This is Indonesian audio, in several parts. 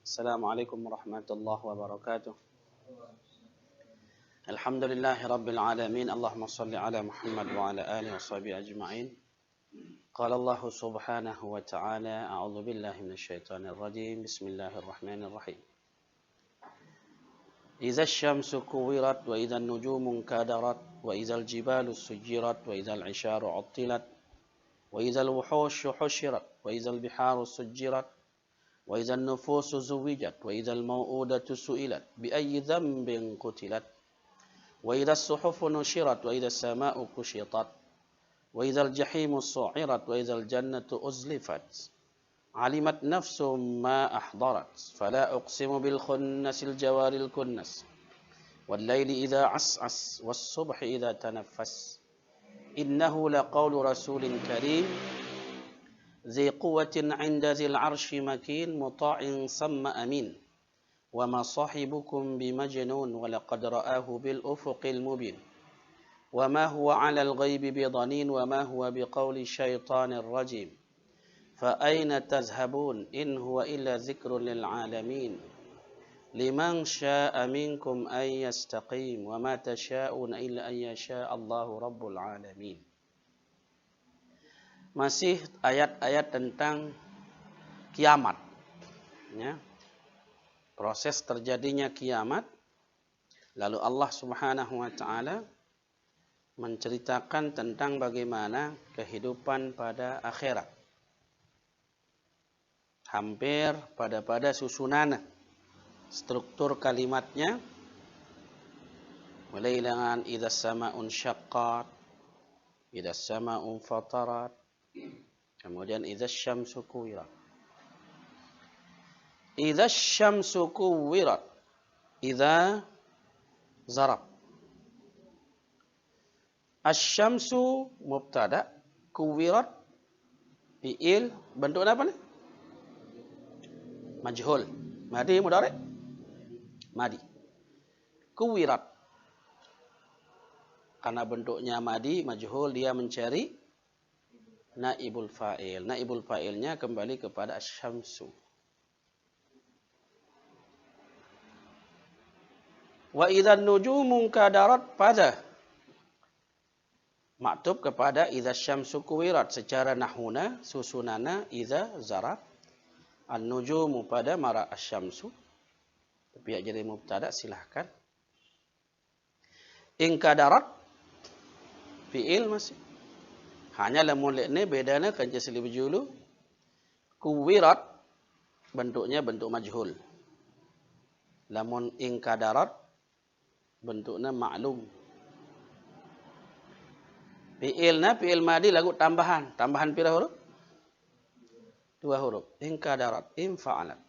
Assalamualaikum warahmatullahi wabarakatuh. Alhamdulillahi rabbil alamin. Allahumma salli ala Muhammad wa ala alihi wa sahbihi ajma'in. Qala Allah subhanahu wa ta'ala, a'udzu billahi minasy syaithanir rajim. Bismillahirrahmanirrahim. Idza asy-syamsu kuwirat wa idza an-nujumu kadarat wa idza al-jibalu sujirat wa idza al-'isharu 'attilat wa idza al-wuhushu husyirat wa idza al-biharu sujirat wa idza an-nufusu zuwijat wa idza al-mau'udatu su'ilat bi ayyi dhanbin qutilat wa idza as-suhufu nushirat wa idza as-samaa'u kushitat wa idza al-jahimu su'irat wa idza al-jannatu uzlifat alimat nafsum ma ahdarat fala uqsimu bil khunnasil jawaril kunnas wal laili idza as'as was subhi idza tanaffas innahu laqawlu rasulin karim ذي قوة عند ذي العرش مكين مطاع ثم أمين وما صاحبكم بمجنون ولقد رآه بالأفق المبين وما هو على الغيب بضنين وما هو بقول الشيطان الرجيم فأين تذهبون إن هو إلا ذكر للعالمين لمن شاء منكم أن يستقيم وما تشاءون إلا أن يشاء الله رب العالمين. Masih ayat-ayat tentang kiamat, ya. Proses terjadinya kiamat. Lalu Allah Subhanahu wa taala menceritakan tentang bagaimana kehidupan pada akhirat. Hampir pada susunan struktur kalimatnya, mulai dengan idzas sama'un syaqqat, idzas sama'un fatarat, kemudian idzas syamsu kuwirat. Idzas syamsu kuwirat, idza zarab. Asy-syamsu mubtada, kuwirat fi'il, bentuknya apa nih? Majhul. Madi mudhari? Madi. Kuwirat. Karena bentuknya madi, majhul, dia mencari naibul fa'il. Naibul fa'ilnya kembali kepada asy-syamsu. Wa idzan nujumu kadarat pada maktub kepada idzas syamsu kuwirat. Secara nahuna susunana idza zarab an-nujumu pada mara asy-syamsu. Tapi ya jadi mubtada silahkan. In kadarat fi'il masih. Hanya lamun ini bedanya kan jasli bijulu. Kuwirat bentuknya bentuk majhul. Lamun in kadarat bentuknya ma'lum. Fi'ilna fi'il madi lagu tambahan. Tambahan pira huruf? 2 huruf. In kadarat, in fa'alat.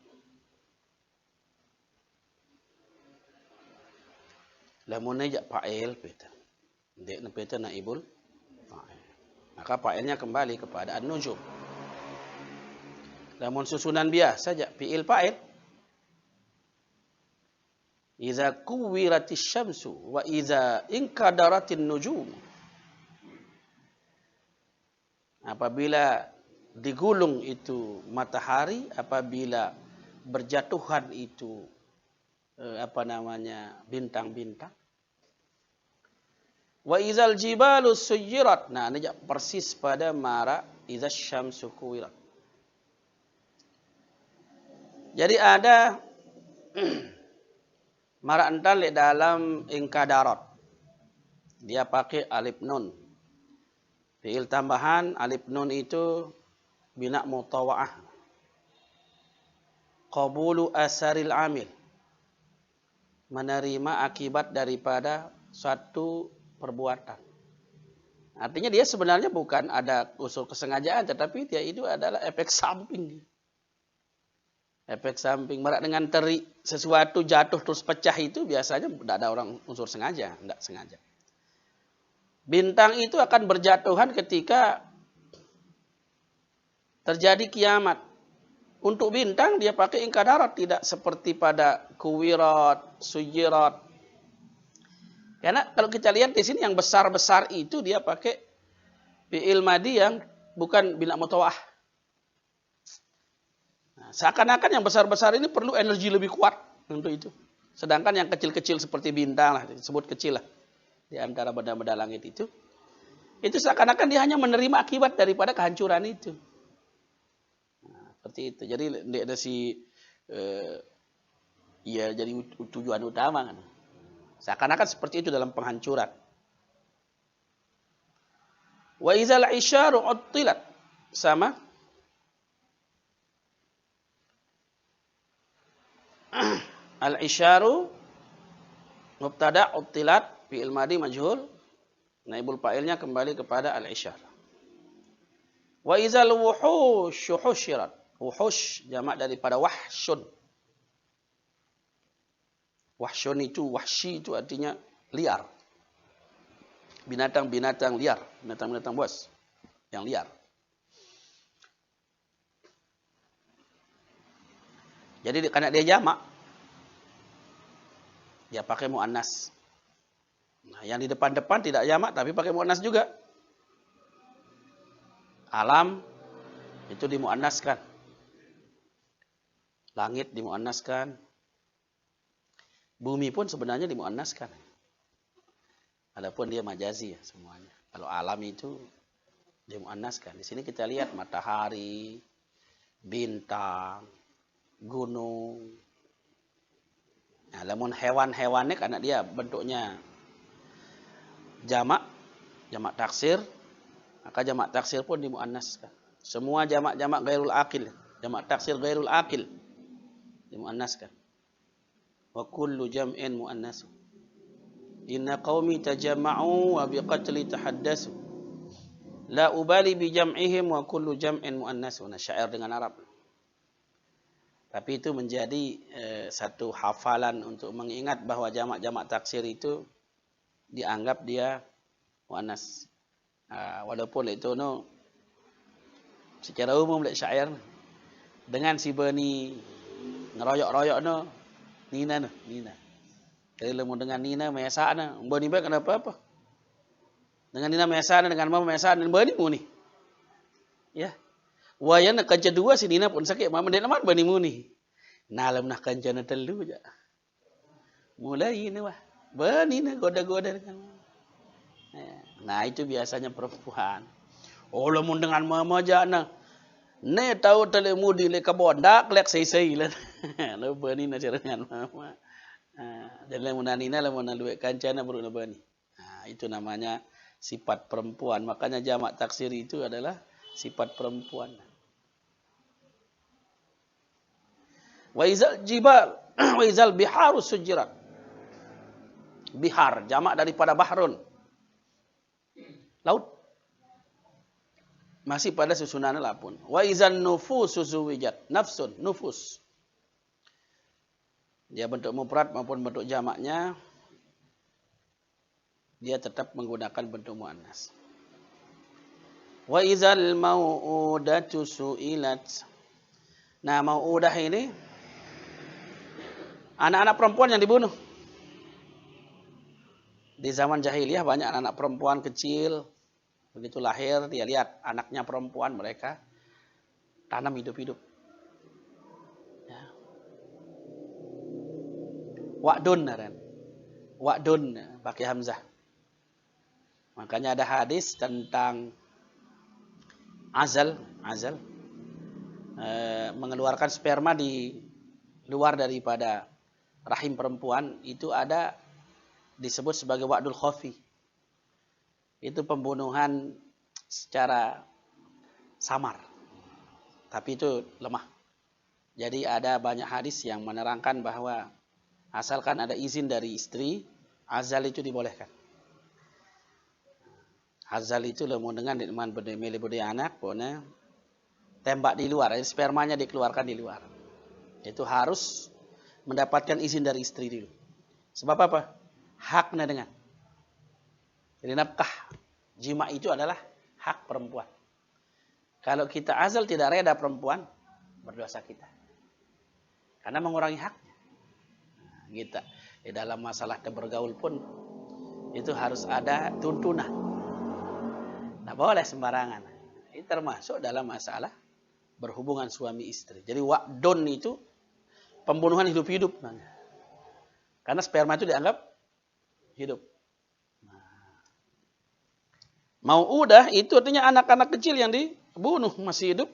Lamun najak fa'il pita. Dek pita naibul fa'il. Maka fa'ilnya kembali kepada an-nujum. Lamun susunan biasa saja fi'il fa'il. Idza kuwiratis syamsu wa idza inkadaratin nujum. Apabila digulung itu matahari, apabila berjatuhan itu bintang-bintang. Wa idzal jibalu suyirat. Nah, ini persis pada mara idzas syamsu kuwirat. Jadi ada mara ental di dalam inkadarat. Dia pakai alif nun. Fi'il tambahan alif nun itu bina mutawa'ah. Qabulu asaril amil. Menerima akibat daripada suatu perbuatan. Artinya dia sebenarnya bukan ada unsur kesengajaan, tetapi dia itu adalah efek samping. Efek samping. Merak dengan teri sesuatu jatuh terus pecah itu biasanya tidak ada orang unsur sengaja, tidak sengaja. Bintang itu akan berjatuhan ketika terjadi kiamat. Untuk bintang dia pakai inkadarat, tidak seperti pada kuwirat, sujirat. Karena kalau kita lihat di sini yang besar-besar itu dia pakai fi'il madi yang bukan bina mutawah. Nah, Seakan-akan yang besar-besar ini perlu energi lebih kuat untuk itu. Sedangkan yang kecil-kecil seperti bintang lah, disebut kecil lah, di antara benda-benda langit itu seakan-akan dia hanya menerima akibat daripada kehancuran itu. Nah, seperti itu. Jadi dia ada ya jadi tujuan utama kan. Seakan-akan seperti itu dalam penghancuran. Wa izal isyaru uttilat, sama al-isyaru mubtada uttilat fi'il madi majhul, naibul fa'ilnya kembali kepada al-isyar. Wa izal wuhusy husyirat, wuhush jamak daripada wahsyun. Wahsyun itu, wahsy itu artinya liar. Binatang-binatang liar, binatang-binatang buas yang liar. Jadi karena dia jamak, dia pakai muannas. Nah, yang di depan-depan tidak jamak tapi pakai muannas juga. Alam itu dimuannaskan. Langit dimuannaskan. Bumi pun sebenarnya dimuannaskan. Adapun dia majazi ya semuanya. Kalau alam itu dimuannaskan. Di sini kita lihat matahari, bintang, gunung. Nah, namun hewan-hewannya karena dia bentuknya jamak taksir, maka jamak taksir pun dimuannaskan. Semua jamak-jamak ghairul aqil, jamak taksir ghairul aqil dimuannaskan. Wa kullu jam'in muannas. Inna qaumi tajamma'u wa biqatli tahaddasu. La ubali bi jam'ihim wa kullu jam'in muannas. Nah, syair dengan Arab. Tapi itu menjadi satu hafalan untuk mengingat bahwa jamak-jamak taksir itu dianggap dia muannas. Walaupun itu secara umum lek syair dengan si bani ngeroyok-royok Nina. Jadi lemu dengan Nina mesa bani baik kenapa apa? Dengan Nina mesa dengan mama mesa dan bani muni. Ya. Wayana kanca dua si Nina pun sakit mama dia nama bani muni. Nalam nak kanca na telu aja. Mulai ini wah. Bani na goda-goda dengan mama. Nah, itu biasanya perempuan. Oh, lamun dengan mama aja ne tahu telemu di le kabon dak lek sei-sei lah. Lo bani na dengan mama. Dan lamun nina lamun luwek kancana baru na bani. Nah, itu namanya sifat perempuan. Makanya jamak taksir itu adalah sifat perempuan. Wa izal jibal wa izal biharu sujirat. Bihar jamak daripada bahrun. Laut. Masih pada susunan lapun. Wa izan nufusu zuwijat. Nafsun, nufus. Dia bentuk mufrad maupun bentuk jamaknya dia tetap menggunakan bentuk muannas. Wa izal mau'udatu su'ilat. Nah, mau'udah ini anak-anak perempuan yang dibunuh. Di zaman jahiliyah banyak anak perempuan kecil. Begitu lahir, dia lihat anaknya perempuan, mereka tanam hidup-hidup. Ya. Wa'dun, pakai hamzah. Makanya ada hadis tentang azal, mengeluarkan sperma di luar daripada rahim perempuan, itu ada disebut sebagai wa'dul khafi. Itu pembunuhan secara samar. Tapi itu lemah. Jadi ada banyak hadis yang menerangkan bahwa asalkan ada izin dari istri, azal itu dibolehkan. Azal itu lemu dengan diman milih budi anak, pokoknya tembak di luar, spermanya dikeluarkan di luar. Itu harus mendapatkan izin dari istri dulu. Sebab apa? Haknya dengan. Jadi nafkah jima itu adalah hak perempuan. Kalau kita azal tidak reda perempuan, berdosa kita. Karena mengurangi haknya. Nah, kita di dalam masalah bergaul pun itu harus ada tuntunan. Tidak boleh sembarangan. Ini termasuk dalam masalah berhubungan suami istri. Jadi wa'dun itu pembunuhan hidup-hidup. Karena sperma itu dianggap hidup. Mau'udah itu artinya anak-anak kecil yang dibunuh masih hidup.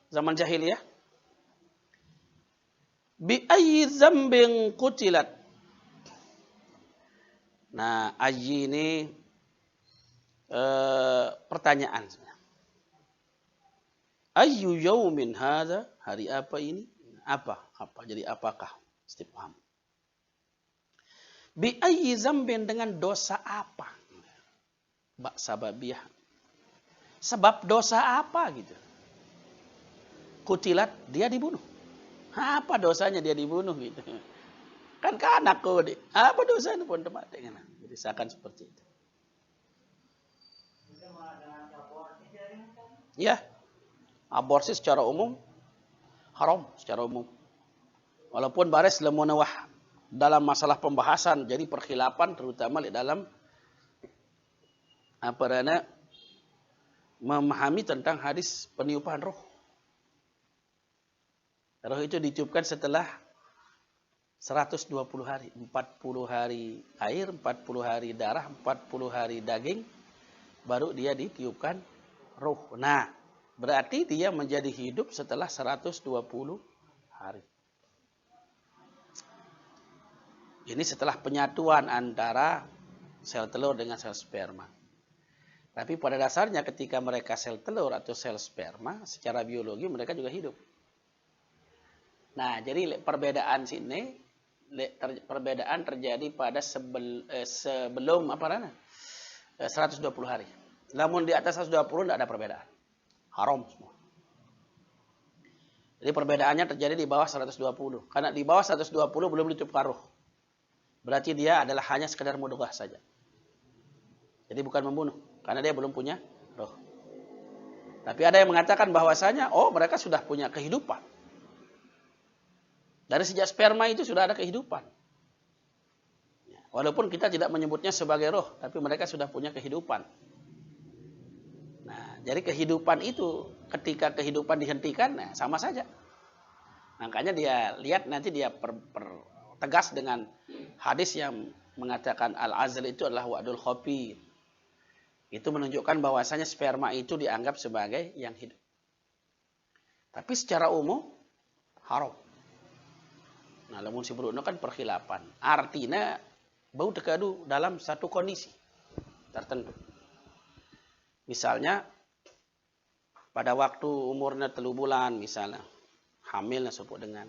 Zaman jahiliyah. Bi ayyi dzambin qutilat. Nah, ayyi ini pertanyaan sebenarnya. Ayyu yaumin hadza? Hari apa ini? Apa? Jadi apakah? Istifham. Bi ayyi dzambin, dengan dosa apa? Sababiyah. Sebab dosa apa gitu. Kutilat, dia dibunuh. Apa dosanya dia dibunuh gitu. Kan anak kode. Apa dosanya pun mati kan. Jadi seakan seperti itu. Ya. Aborsi secara umum haram secara umum. Walaupun baris lemunawah dalam masalah pembahasan jadi perkhilafan terutama di dalam memahami tentang hadis peniupan roh. Roh itu ditiupkan setelah 120 hari. 40 hari air, 40 hari darah, 40 hari daging. Baru dia ditiupkan roh. Nah, berarti dia menjadi hidup setelah 120 hari. Ini setelah penyatuan antara sel telur dengan sel sperma. Tapi pada dasarnya ketika mereka sel telur atau sel sperma, secara biologi mereka juga hidup. Nah, jadi perbedaan sini, perbedaan terjadi pada sebelum 120 hari. Namun di atas 120 tidak ada perbedaan. Haram semua. Jadi perbedaannya terjadi di bawah 120. Karena di bawah 120 belum ditiupkan roh. Berarti dia adalah hanya sekedar mudghah saja. Jadi bukan membunuh. Karena dia belum punya roh. Tapi ada yang mengatakan bahwasanya, mereka sudah punya kehidupan. Dari sejak sperma itu sudah ada kehidupan. Walaupun kita tidak menyebutnya sebagai roh, tapi mereka sudah punya kehidupan. Nah, jadi kehidupan itu, ketika kehidupan dihentikan, sama saja. Makanya dia lihat nanti dia tegas dengan hadis yang mengatakan al-azl itu adalah wa'dul khafi. Itu menunjukkan bahwasanya sperma itu dianggap sebagai yang hidup. Tapi secara umum haram. Nah, lamun si berukna kan perkhilafan. Artinya bau tekadu dalam satu kondisi tertentu. Misalnya pada waktu umurnya 3 bulan misalnya, hamilnya sebut dengan.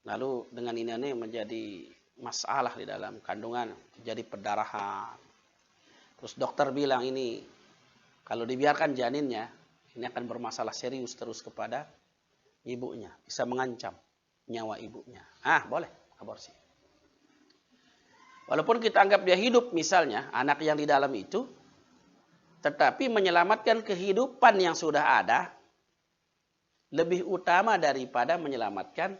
Lalu dengan ini menjadi masalah di dalam kandungan, jadi perdarahan. Terus dokter bilang ini kalau dibiarkan janinnya ini akan bermasalah serius terus kepada ibunya, bisa mengancam nyawa ibunya. Boleh aborsi. Walaupun kita anggap dia hidup misalnya anak yang di dalam itu, tetapi menyelamatkan kehidupan yang sudah ada lebih utama daripada menyelamatkan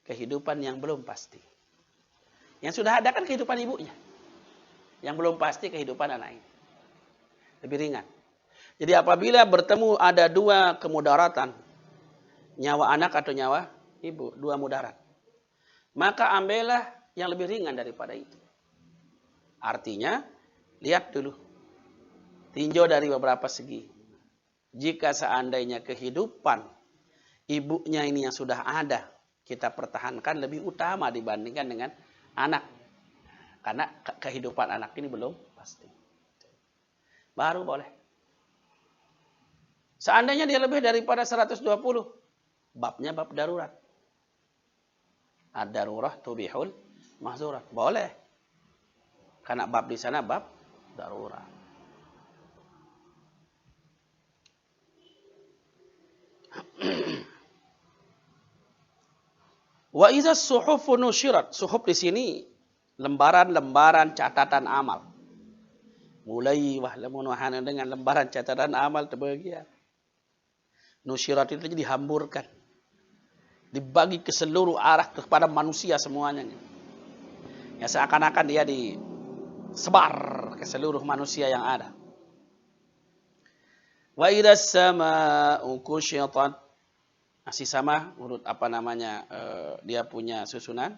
kehidupan yang belum pasti. Yang sudah ada kan kehidupan ibunya. Yang belum pasti kehidupan anak ini. Lebih ringan. Jadi apabila bertemu ada 2 kemudaratan. Nyawa anak atau nyawa ibu. 2 mudarat. Maka ambillah yang lebih ringan daripada itu. Artinya, lihat dulu. Tinjau dari beberapa segi. Jika seandainya kehidupan ibunya ini yang sudah ada. Kita pertahankan lebih utama dibandingkan dengan anak. Karena kehidupan anak ini belum pasti. Baru boleh. Seandainya dia lebih daripada 120, babnya bab darurat. Ad-darurah tubihul mahzurat. Boleh. Karena bab di sana bab darurat. Wa idza suhufu nusyirat. Suhuf di sini lembaran-lembaran catatan amal. Mulai lamun dengan lembaran catatan amal terbagian. Nusyirat itu jadi dihamburkan. Dibagi ke seluruh arah kepada manusia semuanya. Ya seakan-akan dia disebar ke seluruh manusia yang ada. Wa idas sama'u kusyitat. Masih sama urut apa namanya dia punya susunan.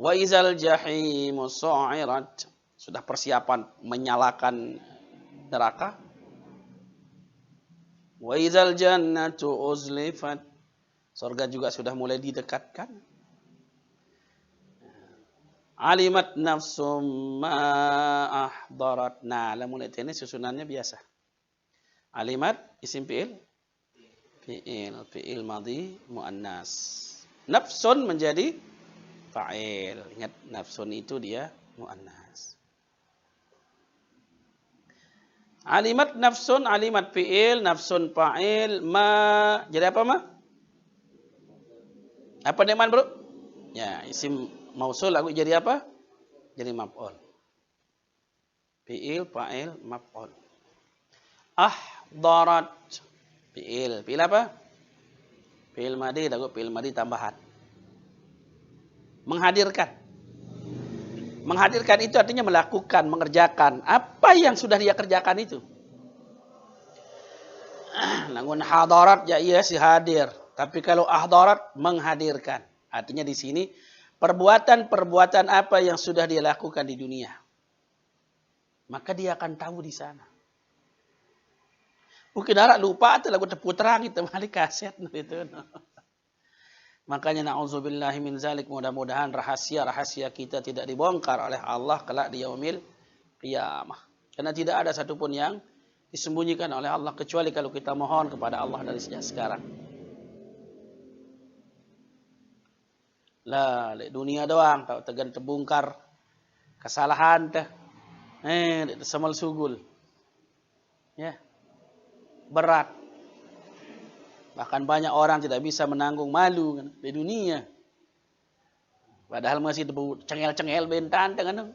Wa izal jahimu su'irat. Sudah persiapan menyalakan neraka. Wa izal jannatu uzlifat. Surga juga sudah mulai didekatkan. Alimat nafsum ma ahdarat. Nah, lamun ini susunannya biasa. Alimat isim fi'il, fi'il madhi muannas. Nafsun menjadi fa'il. Ingat nafsun itu dia muannas. Alimat nafsun, alimat fi'il, nafsun fa'il, ma jadi apa ma? Apa nikman, Bro? Ya, isim mausul aku jadi apa? Jadi maf'ul. Fi'il, fa'il, maf'ul. Ahdarat. Fi'il. Fi'il apa? Fi'il madhi, lagu fi'il madhi tambahan. Menghadirkan. Menghadirkan itu artinya melakukan, mengerjakan. Apa yang sudah dia kerjakan itu? Namun hadarat ya iya si hadir. Tapi kalau ahdarat menghadirkan. Artinya di sini perbuatan-perbuatan apa yang sudah dia lakukan di dunia. Maka dia akan tahu di sana. Mungkin arak lupa atau lagu terputar gitu balik kaset gitu. Makanya na'udzubillahi min zalik, mudah-mudahan rahasia-rahasia kita tidak dibongkar oleh Allah kelak di yaumil qiyamah. Karena tidak ada satupun yang disembunyikan oleh Allah kecuali kalau kita mohon kepada Allah dari sejak sekarang. Lah, dunia doang tak tegan terbongkar kesalahan teh. Semal sugul. Ya. Berat. Bahkan banyak orang tidak bisa menanggung malu kan, di dunia. Padahal masih cengel-cengel bentan kan.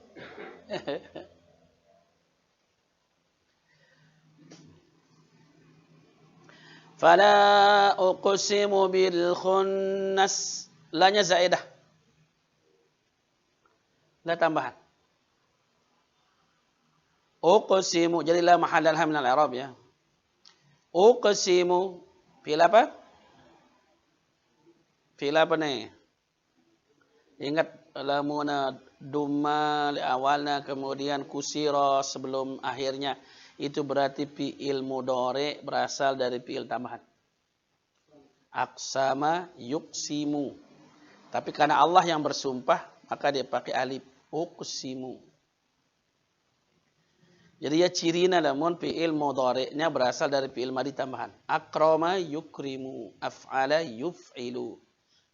Fala uqsimu bil khunnas. Lanya zaidah. La tambahan. Uqsimu jadi la mahallal min al-i'rab ya. Uqsimu fi'il apa? Fi'il apa nih? Ingat lamuna dumma li awalnya kemudian kusira sebelum akhirnya. Itu berarti fi'il mudhari berasal dari fi'il tambahan. Aqsama yuqsimu. Tapi karena Allah yang bersumpah, maka dia pakai alif. Uqsimu. Jadi ya cirina namun fi'il mudhari'nya berasal dari fi'il madhi tambahan. Akrama yukrimu, af'ala yuf'ilu,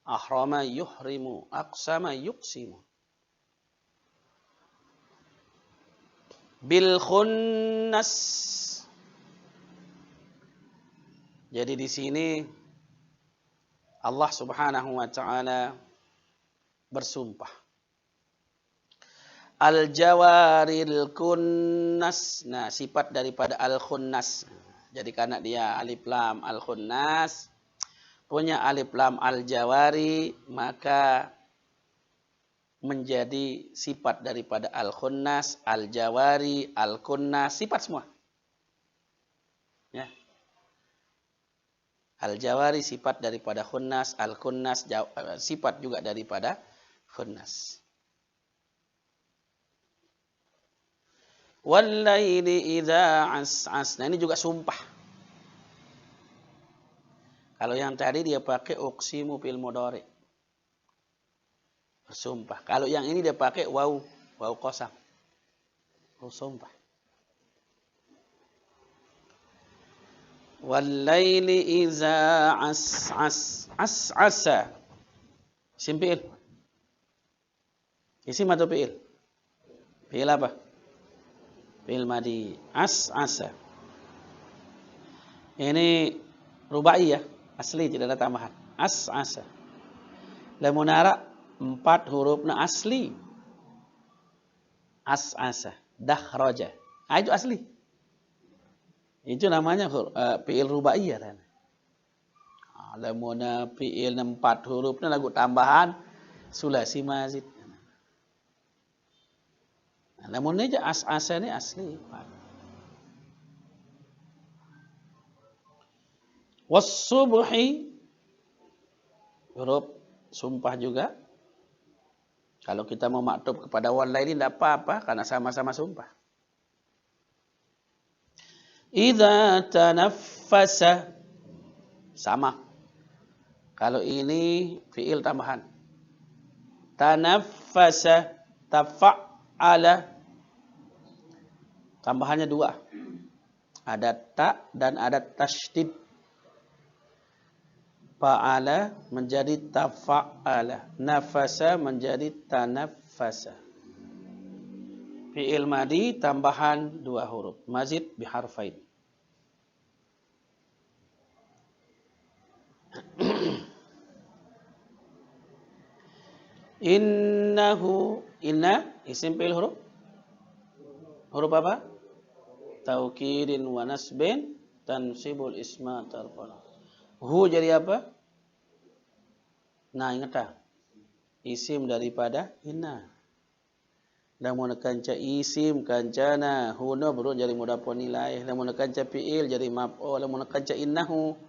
ahrama yuhrimu, aqsama yuqsimu. Bil khunnas. Jadi di sini Allah Subhanahu wa taala bersumpah. Al-jawaril kunnas. Nah, sifat daripada al-khunnas. Jadi karena dia alif lam al-khunnas, punya alif lam al-jawari, maka menjadi sifat daripada al-khunnas, al-jawari, al-kunnas, sifat semua. Ya. Al-jawari sifat daripada khunnas, al-kunnas sifat juga daripada khunnas. Wallaili idza as'as. Nah, ini juga sumpah. Kalau yang tadi dia pakai uqsimu fil mudhari. Bersumpah. Kalau yang ini dia pakai waw qasam. Sumpah. Wallaili idza as'as. As'asa. Isim fi'il. Isim atau fi'il? Fi'il apa? Fi'il madhi. As'asa. Ini rubai ya. Asli tidak ada tambahan. As'asa. Lamun ara 4 hurufna asli. As'asa. Dakhraja. Itu asli. Itu namanya fi'il rubai ya. Lamun fi'il 4 hurufna lagu tambahan sulasi mazid. Namun aja as'asa ini asli. Was-subhi, huruf sumpah juga. Kalau kita mau maktub kepada wal-laili tidak apa-apa karena sama-sama sumpah. Idza tanaffasa, sama. Kalau ini fiil tambahan. Tanaffasa, tafa'ala, tambahannya 2. Ada ta dan ada tasydid. Fa'ala menjadi tafa'ala. Nafasa menjadi tanaffasa. Fi'il madi tambahan 2 huruf. Mazid biharfain. Innahu, inna isim fi'il huruf. Huruf apa? Taukidin wa nasbin tansibul isma tarfana. Hu jadi apa? Nah, ingat tak? Isim daripada inna. Namun kanca isim kancana huna baru jadi mudhafun ilaih. Namun kanca fi'il jadi maf'ul. Namun kanca innahu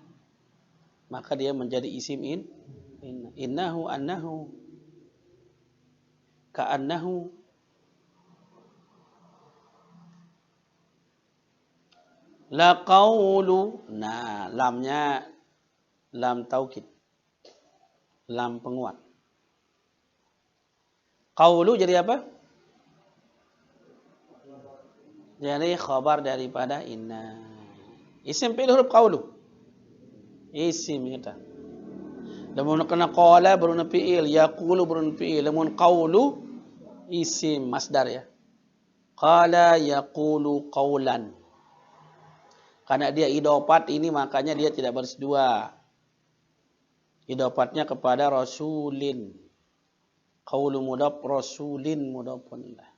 maka dia menjadi isim inna. Innahu annahu ka'annahu. La qawlu. Nah, lamnya lam taukid. Lam penguat. Qawlu jadi apa? Jadi khabar daripada inna. Isim fi'il huruf qawlu. Isim kita. Lamun kena qala beruna fi'il, yaqulu beruna fi'il, lamun qawlu isim masdar ya. Qala yaqulu qawlan. Karena dia idofat ini makanya dia tidak baris 2. Idofatnya kepada rasulin. Qawlu mudhaf, rasulin mudhafun ilaih.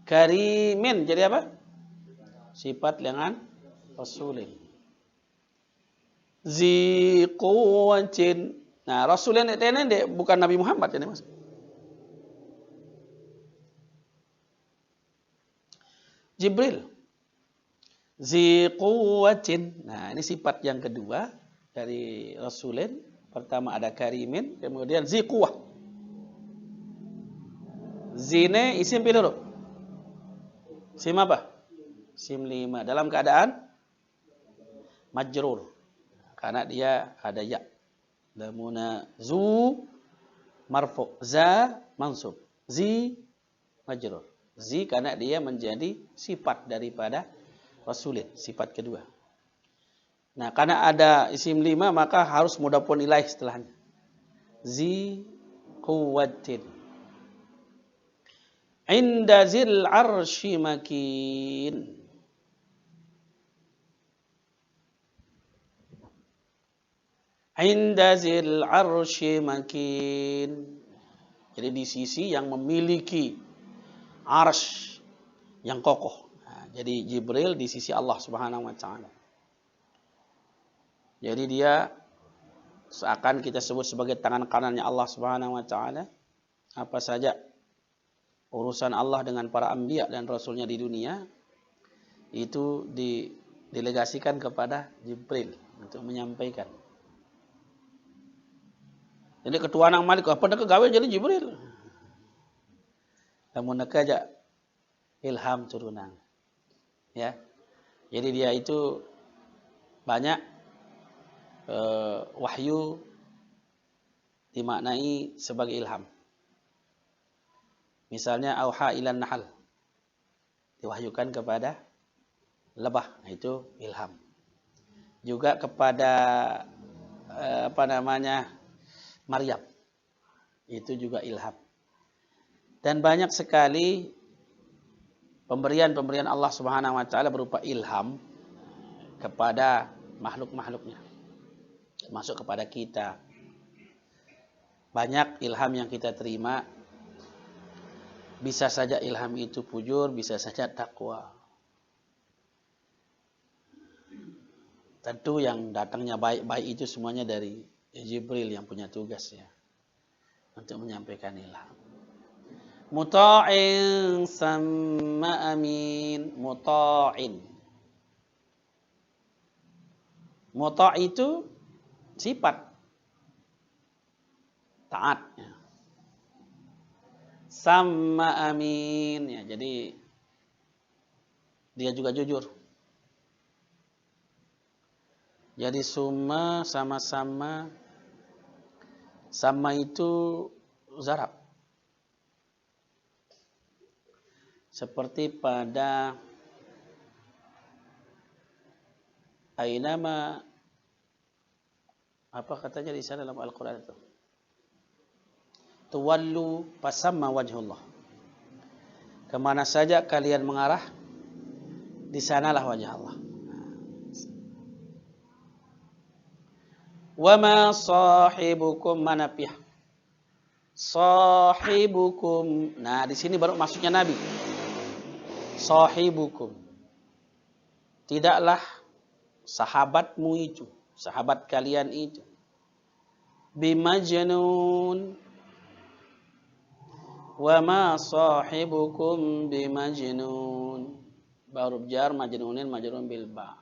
Karimin jadi apa? Sifat dengan rasulin. Zi quwwatin. Nah, rasulin ini bukan Nabi Muhammad ini Mas. Jibril. Zi quwwatin. Nah, ini sifat yang kedua dari rasulin. Pertama ada karimin, kemudian zi quwwah. Zine isim fi'il huruf. Sim apa? Sim 5. Dalam keadaan majrur. Karena dia ada ya. Lamuna zu marfu. Za mansub. Zi majrur. Zi karena dia menjadi sifat daripada rasulin. Sifat kedua. Nah karena ada isim 5 maka harus mudhafun ilaih setelahnya. Zi quwwatin. Inda zil arsy makin. Inda zil arsy makin. Jadi di sisi yang memiliki arsy yang kokoh. Nah, jadi Jibril di sisi Allah Subhanahu wa taala. Jadi dia seakan kita sebut sebagai tangan kanannya Allah Subhanahu wa taala. Apa saja urusan Allah dengan para anbiya dan rasulnya di dunia itu didelegasikan kepada Jibril untuk menyampaikan. Jadi ketua nang Malik apa dak gawe jadi Jibril. Lamun aja ilham turunan. Ya. Jadi dia itu banyak wahyu dimaknai sebagai ilham. Misalnya auha ilan nahal. Diwahyukan kepada lebah, itu ilham. Juga kepada Maryam. Itu juga ilham. Dan banyak sekali pemberian-pemberian Allah Subhanahu wa taala berupa ilham kepada makhluk-makhluknya. Masuk kepada kita. Banyak ilham yang kita terima. Bisa saja ilham itu fujur, bisa saja takwa. Tentu yang datangnya baik-baik itu semuanya dari Jibril yang punya tugas ya. Untuk menyampaikan ilham. Muta'in sama amin. Muta'in. Muta' itu sifat taat. Sama amin. Ya, jadi dia juga jujur. Jadi summa sama-sama. Sama itu zarab. Seperti pada ainama, apa katanya di sana dalam Al-Quran itu? Tuwallu fasamma wajhullah. Kemana saja kalian mengarah, di sanalah wajah Allah. Wa ma sahibukum manafih. Sahibukum. Nah, di sini baru masuknya Nabi. Sahibukum. Tidaklah sahabatmu itu, sahabat kalian itu, bimajnun. Wa ma sahibukum bimajnun. Baru jar majnunin majnun bil ba.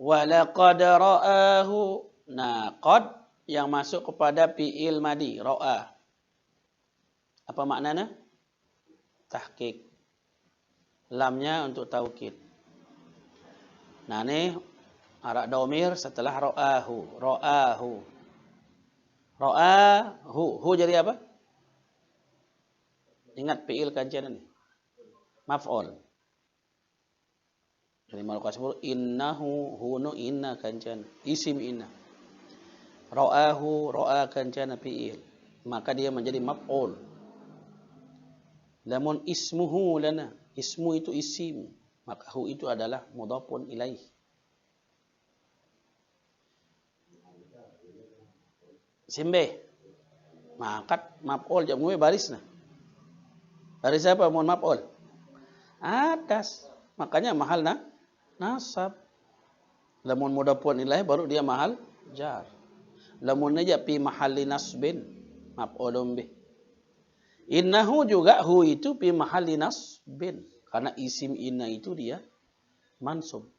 Wa laqad ra'ahu. Nah, qad yang masuk kepada fi'il madi, ra'a. Apa maknanya? Tahqiq. Lamnya untuk taukid. Nah, ini arak domir setelah ra'ahu. Ra'ahu. Ra'ahu. Hu jadi apa? Ingat fi'il kajian ini. Maf'ul. Jadi malu kasbur innahu hunu inna kajian. Isim inna. Ra'ahu ra'a kajian fi'il. Maka dia menjadi maf'ul. Namun ismuhu lana. Ismu itu isim. Maka hu itu adalah mudhafun ilaih. Simbe. Maka maf'ul jamu baris nah. Baris apa mohon maf'ul? Atas. Makanya mahal nasab. Lamun mudhafun ilaih baru dia mahal jar. Lamun aja fi mahalli nasbin maf'ulun bih. Innahu juga hu itu fi mahalli nasbin. Karena isim inna itu dia mansub.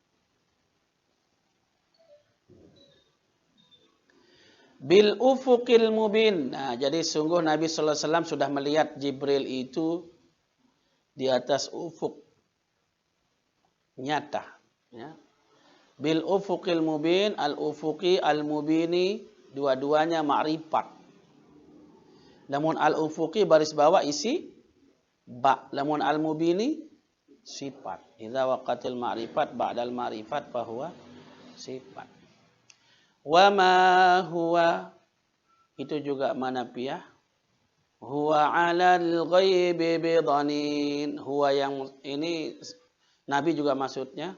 Bil ufuqil mubin. Nah, jadi sungguh Nabi sallallahu alaihi wasallam sudah melihat Jibril itu di atas ufuk nyata, ya. Bil ufuqil mubin, al ufuqi al mubini, dua-duanya ma'rifat. Namun al ufuqi baris bawah isi ba, namun al mubini sifat. Idza waqatil ma'rifat ba'dal ma'rifat fahuwa sifat. Wa ma huwa itu juga manafiyah. Huwa 'alal ghaibi bidanin. Huwa yang ini Nabi juga maksudnya.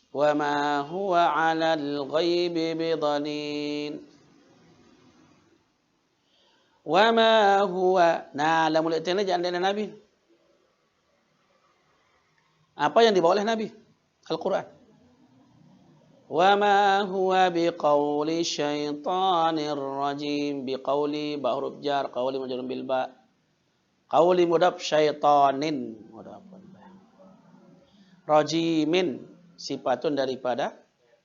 Wa ma huwa 'alal ghaibi bidanin. Wa ma huwa. Nah, lamul i'tinah jangan dari Nabi. Apa yang dibawa oleh Nabi? Al-Quran. Wa ma huwa biqauli syaitanir rajim. Biqauli ba huruf jar, qauli majrur bil ba. Qauli mudhaf syaitanin mudhafun. Rajimin sifatun daripada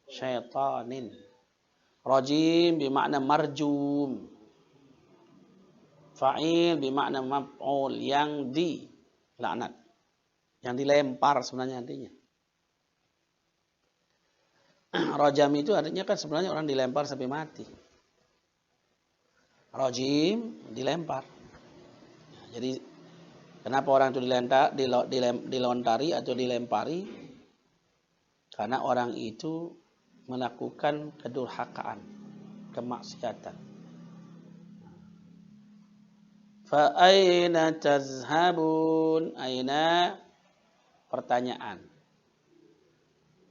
syaitanin. Rajim bermakna marjum. Fa'il bermakna maf'ul yang dilaknat. Yang dilempar sebenarnya artinya. Rajam itu artinya kan sebenarnya orang dilempar sampai mati. Rajim dilempar. Jadi kenapa orang itu dilontari atau dilempari? Karena orang itu melakukan kedurhakaan, kemaksiatan. Fa aina tazhabun? Aina pertanyaan.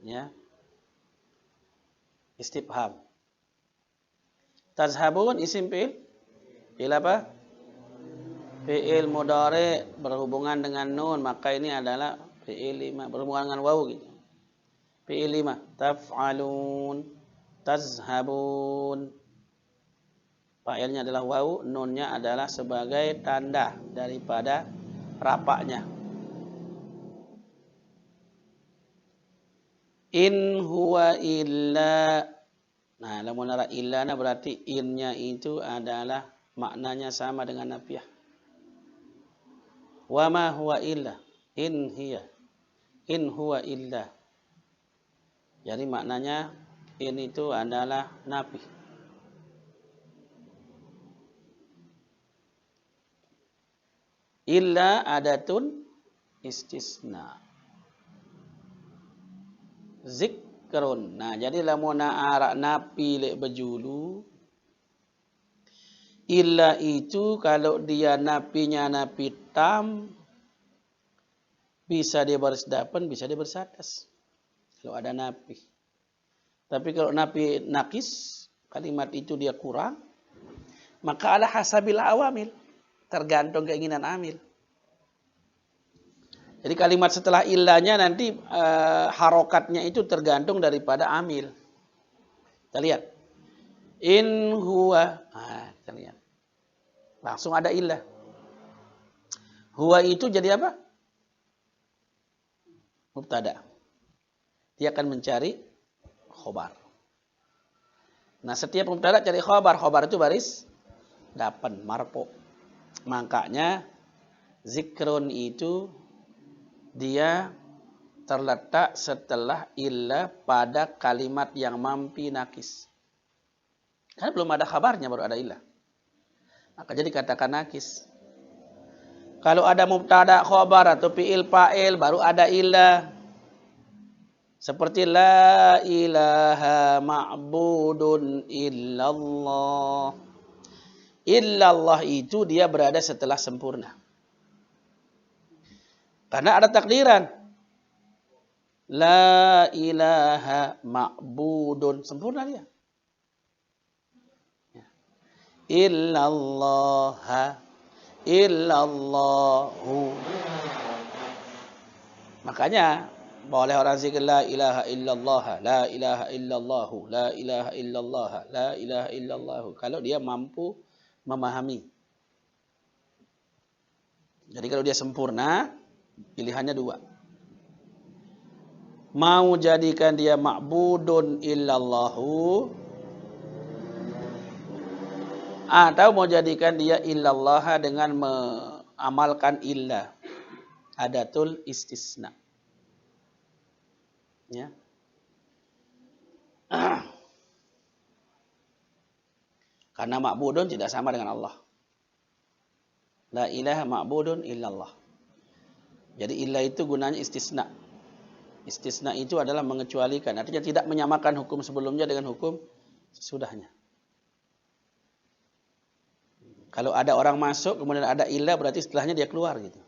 Ya. Istifham. Tazhabun isim fi'il. Fi'il apa? Fi'il mudhari berhubungan dengan nun, maka ini adalah fi'il 5 berhubungan dengan wawu gitu. Fi'il 5 taf'alun, tazhabun. Fa'ilnya adalah wawu, nunnya adalah sebagai tanda daripada rapaknya. In huwa illa. Nah, lamun ara illa na berarti innya itu adalah maknanya sama dengan nafiyah. Wa ma huwa illa. In hiya. In huwa illa. Jadi maknanya in itu adalah nafi. Illa adatun istisna. Zikrun. Nah, jadi lamun ara nafi lek bejulu. Illa itu kalau dia nafinya nafi tam, bisa dia baris depan, bisa dia baris atas. Kalau ada nafi. Tapi kalau nafi nakis, kalimat itu dia kurang, maka ala hasabil awamil. Tergantung keinginan amil. Jadi kalimat setelah illanya nanti harokatnya itu tergantung daripada amil. Kita lihat. In huwa. Nah, kita lihat. Langsung ada illah. Huwa itu jadi apa? Mubtada. Dia akan mencari khobar. Nah, setiap mubtada cari khobar. Khobar itu baris depan, marfu. Makanya zikrun itu dia terletak setelah illa pada kalimat yang mampi nakis. Karena belum ada kabarnya baru ada illa. Maka jadi katakan nakis. Kalau ada mubtada khobar atau fi'il fa'il baru ada illa. Seperti la ilaha ma'budun illallah. Illallah itu dia berada setelah sempurna. Karena ada takdiran. La ilaha ma'budun. Sempurna dia. Illallah. Illallahu. Makanya boleh orang zikir la ilaha illallah, la ilaha illallahu, la ilaha illallah, la ilaha illallah. Kalau dia mampu memahami. Jadi kalau dia sempurna, pilihannya dua. Mau jadikan dia ma'budun illallahu, atau mau jadikan dia illallah dengan mengamalkan illah. Adatul istisna. Ya. Karena ma'budun tidak sama dengan Allah. La ilaha ma'budun illallah. Jadi illah itu gunanya istisna. Istisna itu adalah mengecualikan. Artinya tidak menyamakan hukum sebelumnya dengan hukum sesudahnya. Kalau ada orang masuk, kemudian ada illah, berarti setelahnya dia keluar gitu.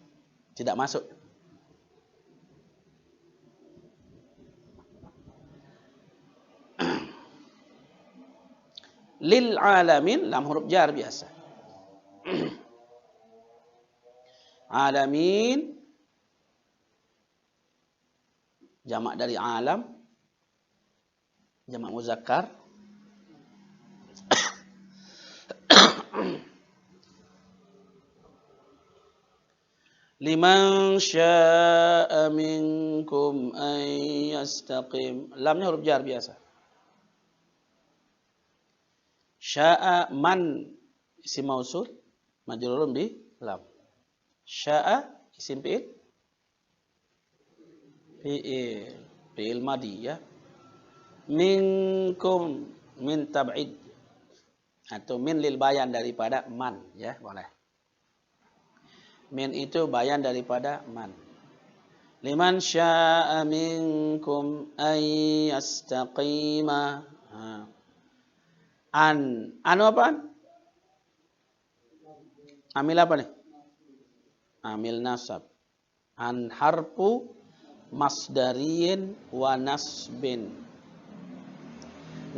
Tidak masuk. Lil alamin, lam huruf jar biasa. Alamin, jamak dari alam, jamak muzakkar. Liman syaa minkum an yastaqim. Lamnya huruf jar biasa. Syaa man isim mausul majrurun bi lam. Syaa isim fi'il fi'il madi ya. Minkum min tab'id atau min lil bayan daripada man ya, boleh. Min itu bayan daripada man. Liman syaa minkum ay yastaqima. Anu apaan? Amil apa nih? Amil nasab. An harfu masdariyin wa nasbin.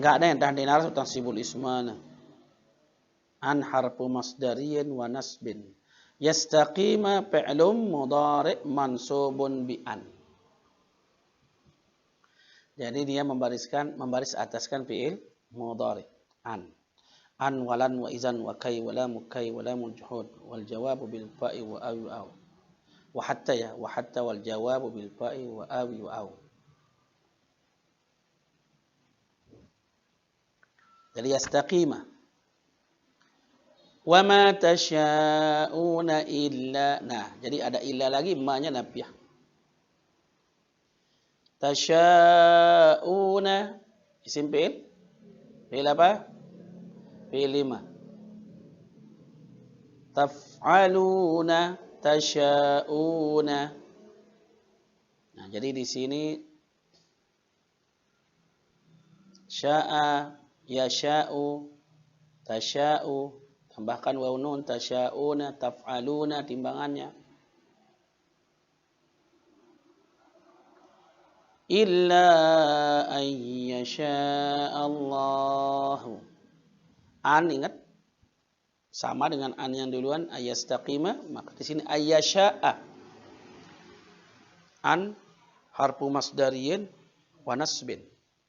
Enggak ada yang tahan dinar atau tansibul ismana. An harfu masdariyin wa nasbin. Yastaqima fi'lum mudhari' mansubun bi an. Jadi dia membaris ataskan fi'il mudhari'. An walan wa izan wa kai wala mukai wala mujhud wal jawabu bil fa'i wa awi wa aw. Wa hatta wal jawabu bil fa'i wa awi wa aw. Jadi yastaqima. Wa ma tasya'una illa. Nah, jadi ada illa lagi, ma-nya nafiyah. Tasya'una isim fi'il. Fi'il apa? Fi'il 5. Taf'aluna tasya'una. Nah, jadi di sini sya'a, yasha'u, tasya'u, tambahkan waw nun, tasya'una, taf'aluna timbangannya. Illa an yasha'allahu. An, ingat sama dengan an yang duluan, ayastaqima, maka di sini ayyasha'a. An harfu masdariyin wa nasbin.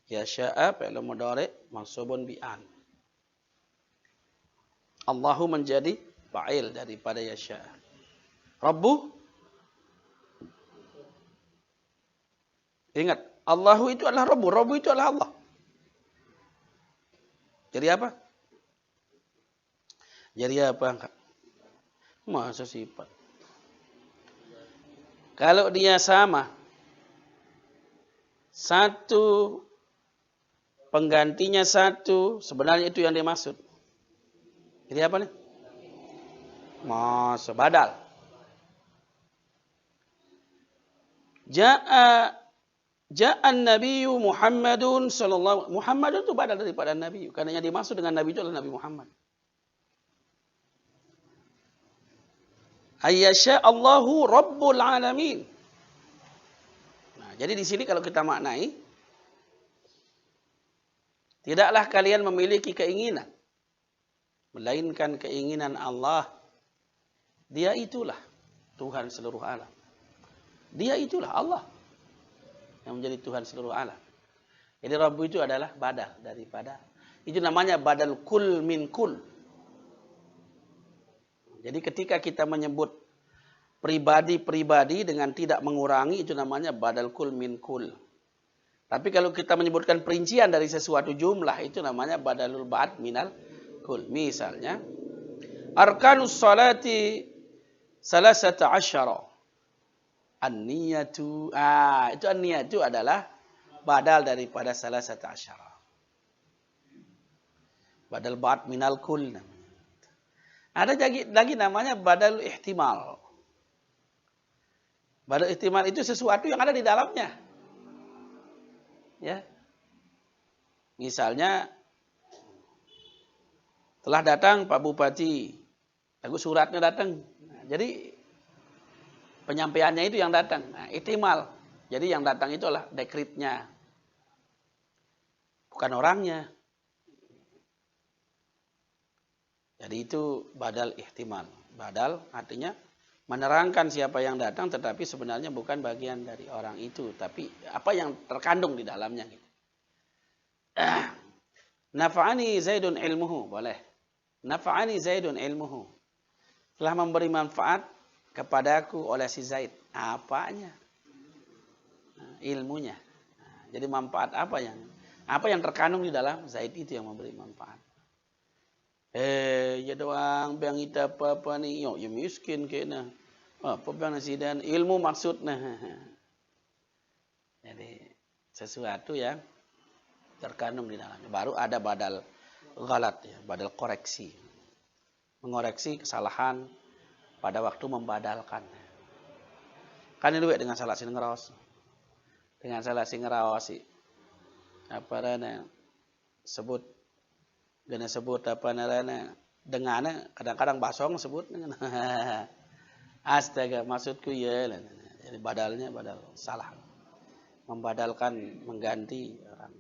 Yasha'a fi'il mudhari' mansubun bi an. Allahu menjadi fa'il daripada yasha'a. Rabbu, ingat, Allahu itu adalah Rabbu, Rabbu itu adalah Allah. Jadi apa? Jadi apa? Masa sifat. Kalau dia sama, satu penggantinya satu, sebenarnya itu yang dimaksud. Jadi apa nih? Masa badal. Ja'an Nabiyyu Muhammadun sallallahu. Muhammadun itu badal daripada Nabi, karena yang dimaksud dengan Nabi itu adalah Nabi Muhammad. Ayyasha Allahu Rabbul Alamin. Nah, jadi di sini kalau kita maknai, tidaklah kalian memiliki keinginan, melainkan keinginan Allah. Dia itulah Tuhan seluruh alam. Dia itulah Allah yang menjadi Tuhan seluruh alam. Jadi Rabbu itu adalah badal daripada. Itu namanya badal kul min kul. Jadi ketika kita menyebut pribadi-pribadi dengan tidak mengurangi, itu namanya badal kul min kul. Tapi kalau kita menyebutkan perincian dari sesuatu jumlah, itu namanya badalul ba'd minal kul. Misalnya, arkanus salati salasata asyara. An-niyatu. Itu an-niyatu adalah badal daripada salasata asyara. Badal ba'd minal kul. Ada lagi namanya badal ihtimal. Badal ihtimal itu sesuatu yang ada di dalamnya. Ya. Misalnya telah datang Pak Bupati. Aku suratnya datang. Nah, jadi penyampaiannya itu yang datang. Nah, ihtimal. Jadi yang datang itu adalah dekretnya. Bukan orangnya. Jadi itu badal ihtimal. Badal artinya menerangkan siapa yang datang, tetapi sebenarnya bukan bagian dari orang itu, tapi apa yang terkandung di dalamnya. Nafa'ani Zaidun ilmuhu, boleh. Nafa'ani Zaidun ilmuhu. Telah memberi manfaat kepadaku oleh si Zaid. Apanya? Ilmunya. Jadi manfaat apa yang terkandung di dalam Zaid itu yang memberi manfaat. Ya doang bang kita apa nih, ya miskin kena. Apa bang nasi dan ilmu maksudnya. Jadi sesuatu yang terkandung di dalamnya. Baru ada badal ghalat ya, badal koreksi. Mengoreksi kesalahan pada waktu membadalkan. Kan ini dengan salah sing ngeraos. Dengan salah sing ngeraos sih. Apa namanya? Sebut apa namanya? Dengannya kadang-kadang basong sebut dengan astaga, maksudku ya. Jadi badalnya badal salah. Membadalkan, mengganti orang.